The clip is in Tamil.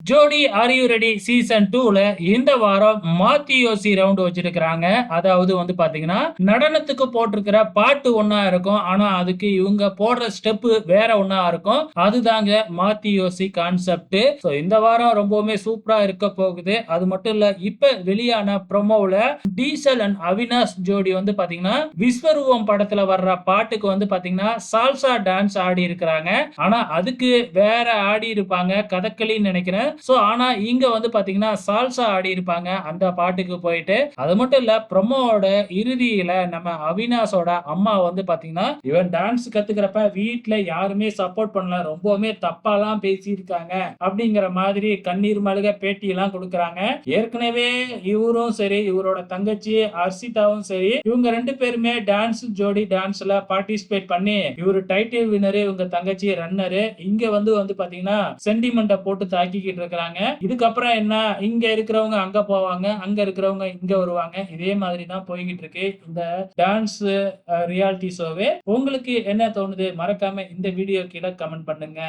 ஜோடி ஆர் யூ ரெடி சீசன் 2ல இந்த வாரம் மாத்தியோசி ரவுண்ட் வச்சிருக்கிறாங்க. அதாவது வந்து பாத்தீங்கன்னா, நடனத்துக்கு போட்டிருக்கிற பாட்டு ஒண்ணா இருக்கும். ஆனா அதுக்கு இவங்க போடுற ஸ்டெப் வேற ஒண்ணா இருக்கும். அதுதாங்க மாத்தியோசி கான்செப்ட். சோ இந்த வாரம் ரொம்பவுமே சூப்பரா இருக்க போகுது. அது மட்டும் இல்ல, இப்ப வெளியான ப்ரோமோல டீசல் அண்ட் அவினாஷ் ஜோடி வந்து பாத்தீங்கன்னா, விஸ்வரூபம் படத்துல வர்ற பாட்டுக்கு வந்து பாத்தீங்கன்னா சால்சா டான்ஸ் ஆடி இருக்கிறாங்க. ஆனா அதுக்கு வேற ஆடி இருப்பாங்க, கதகளின்னு நினைக்கிறேன். சோ ஆனா இங்க வந்து பாத்தீங்கன்னா சால்சா ஆடி இருப்பாங்க அந்த பாட்டுக்கு போயிட்டு. அது மட்டும் இல்ல, ப்ரோமோவோட இறுதியில நம்ம அவினாஷோட அம்மா வந்து பாத்தீங்கன்னா, இவன் டான்ஸ் கத்துக்கிறப்ப வீட்ல யாருமே சப்போர்ட் பண்ணல, ரொம்பவுமே தப்பாலாம் பேசியிருக்காங்க அப்படிங்கிற மாதிரி கண்ணீர் மல்க பேட்டி எல்லாம் கொடுக்கறாங்க. ஏற்கனவே இவரும் சரி, இவரோட தங்கச்சி அர்ஷிதாவும் சரி, இவங்க ரெண்டு பேருமே டான்ஸ் ஜோடி டான்ஸ்ல பார்ட்டிசிபேட் பண்ணி இவரு டைட்டில் வினரு, இவங்க தங்கச்சி ரன்னரு. இங்க வந்து பாத்தீங்கன்னா சென்டிமெண்ட போட்டு தாக்கிக்கிட்டு இருக்காங்க. இதுக்கப்புறம் என்ன, இங்க இருக்கிறவங்க அங்க போவாங்க, அங்க இருக்கிறவங்க இங்க வருவாங்க. இதே மாதிரி தான் போய்கிட்டு இருக்கு இந்த டான்ஸ் ரியாலிட்டி ஷோவே. உங்களுக்கு என்ன தோணுது? மறக்காம இந்த வீடியோ கீழ கமெண்ட் பண்ணுங்க.